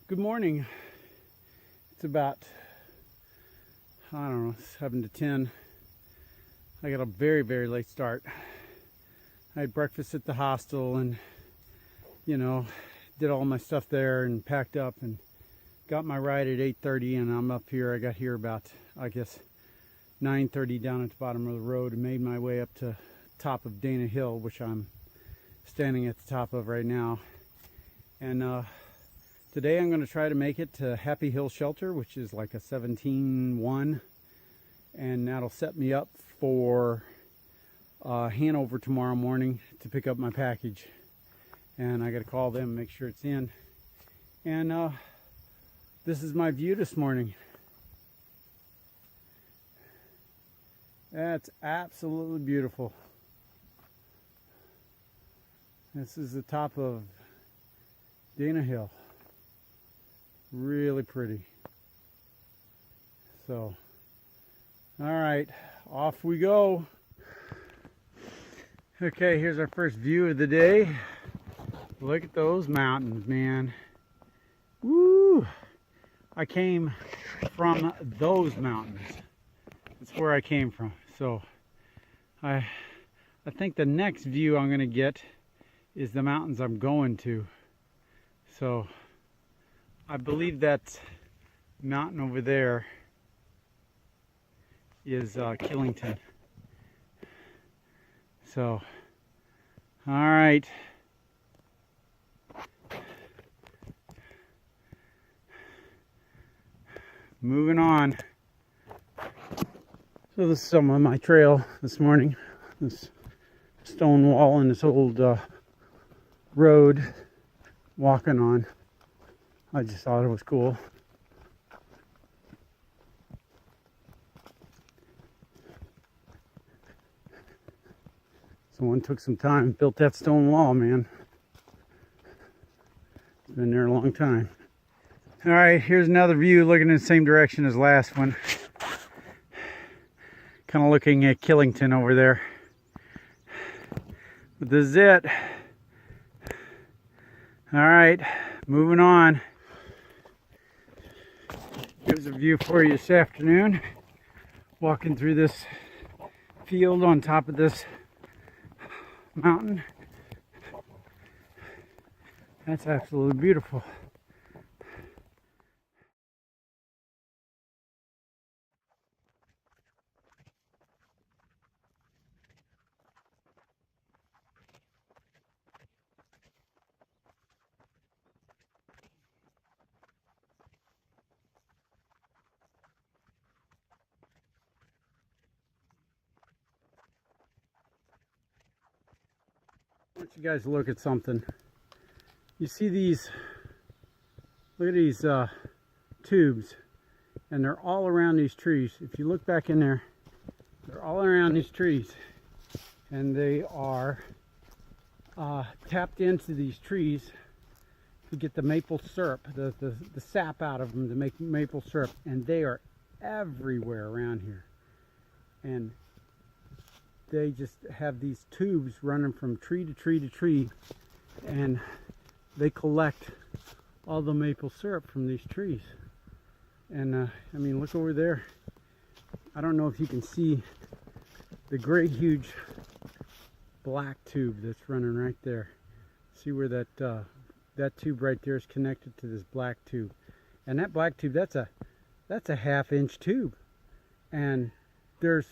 Good morning. It's about, I don't know, 7 to 10. I got a very, very late start. I had breakfast at the hostel and, did all my stuff there and packed up and got my ride at 8:30, and I'm up here. I got here about, 9:30 down at the bottom of the road and made my way up to top of Dana Hill, which I'm standing at the top of right now. And today I'm going to try to make it to Happy Hill Shelter, which is like a 17-1, and that'll set me up for Hanover tomorrow morning to pick up my package. And I got to call them and make sure it's in. And this is my view this morning. That's absolutely beautiful. This is the top of Dana Hill. Really pretty. So, all right, off we go. Okay, here's our first view of the day. Look at those mountains, man. Woo! I came from those mountains. That's where I came from. So, I think the next view I'm going to get is the mountains I'm going to. So, I believe that mountain over there is Killington. So, all right. Moving on. So this is some of my trail this morning. This stone wall and this old road walking on. I just thought it was cool. Someone took some time and built that stone wall, man. It's been there a long time. All right, here's another view looking in the same direction as last one. Kind of looking at Killington over there. But this is it. All right, moving on. Here's a view for you this afternoon. Walking through this field on top of this mountain. That's absolutely beautiful. I want you guys to look at something. You see these, look at these tubes, and they're all around these trees. If you look back in there, they're all around these trees, and they are tapped into these trees to get the maple syrup, the sap out of them to make maple syrup, and they are everywhere around here. And they just have these tubes running from tree to tree to tree, and they collect all the maple syrup from these trees. And I mean, look over there. I don't know if you can see the great huge black tube that's running right there. See where that that tube right there is connected to this black tube, and that black tube, that's a 1/2 inch tube, and there's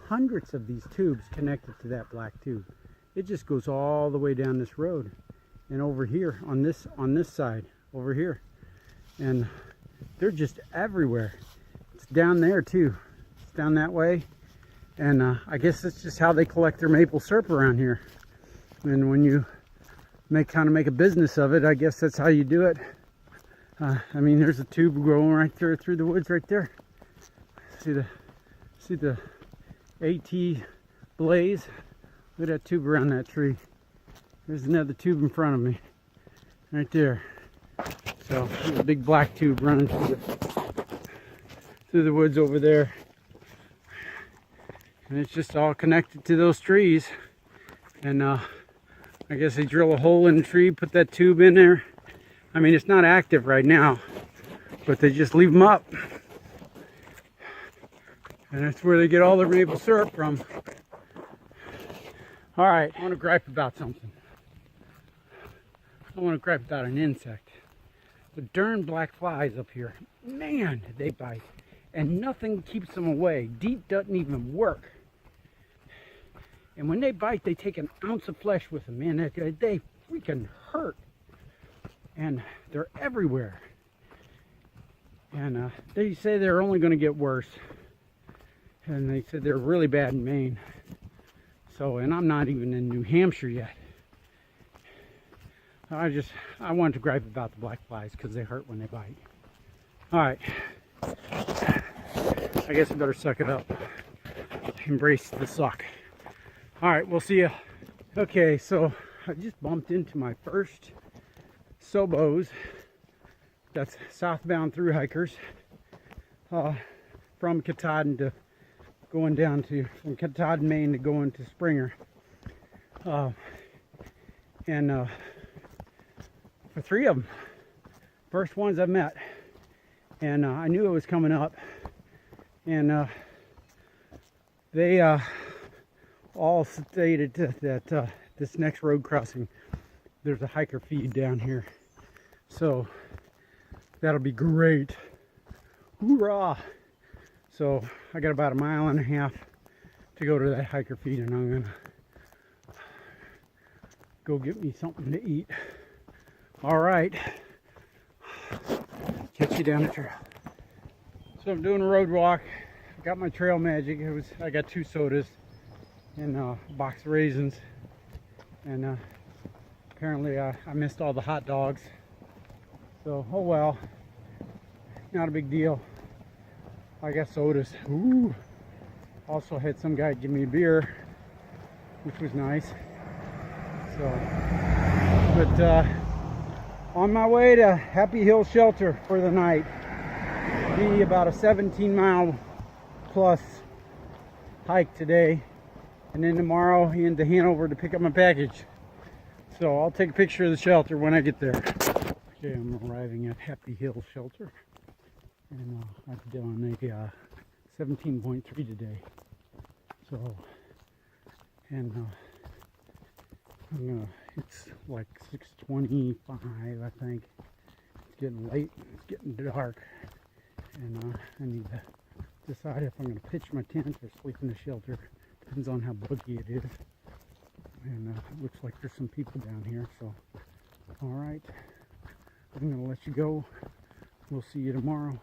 hundreds of these tubes connected to that black tube. It just goes all the way down this road and over here on this side over here, and they're just everywhere. It's down there too. It's down that way, and I guess that's just how they collect their maple syrup around here. And when you kind of make a business of it, I guess that's how you do it. I mean, there's a tube growing right there through the woods right there. See the AT blaze. Look at that tube around that tree. There's another tube in front of me right there. So there's a big black tube running through the woods over there, and it's just all connected to those trees. And I guess they drill a hole in the tree, put that tube in there, I mean, it's not active right now, but they just leave them up. And that's where they get all their maple syrup from. All right, I want to gripe about something. I want to gripe about an insect. The darn black flies up here. Man, they bite. And nothing keeps them away. DEET doesn't even work. And when they bite, they take an ounce of flesh with them. Man, they freaking hurt. And they're everywhere. And they say they're only going to get worse. And they said they're really bad in Maine. So, and I'm not even in New Hampshire yet. I wanted to gripe about the black flies because they hurt when they bite. All right. I guess I better suck it up. Embrace the suck. All right, we'll see you. Okay, so I just bumped into my first Sobos. That's southbound through hikers from Katahdin to going down to, from Katahdin, Maine to going to Springer. For 3 of them, first ones I've met. And I knew it was coming up. And they all stated that this next road crossing, there's a hiker feed down here. So that'll be great. Hoorah! So I got about 1.5 miles to go to that hiker feed, and I'm gonna go get me something to eat. All right, catch you down the trail. So I'm doing a road walk. I got my Trail Magic. I got 2 sodas and a box of raisins, and apparently I missed all the hot dogs. So oh well, not a big deal. I got sodas. Ooh. Also had some guy give me a beer, which was nice. So, but on my way to Happy Hill Shelter for the night. Be about a 17-mile plus hike today, and then tomorrow into Hanover to pick up my package. So I'll take a picture of the shelter when I get there. Okay, I'm arriving at Happy Hill Shelter, and I'm doing a 17.3 today. So, and it's like 6:25, I think. It's getting late. It's getting dark, and I need to decide if I'm going to pitch my tent or sleep in the shelter. Depends on how buggy it is. And it looks like there's some people down here. So, all right, I'm going to let you go. We'll see you tomorrow.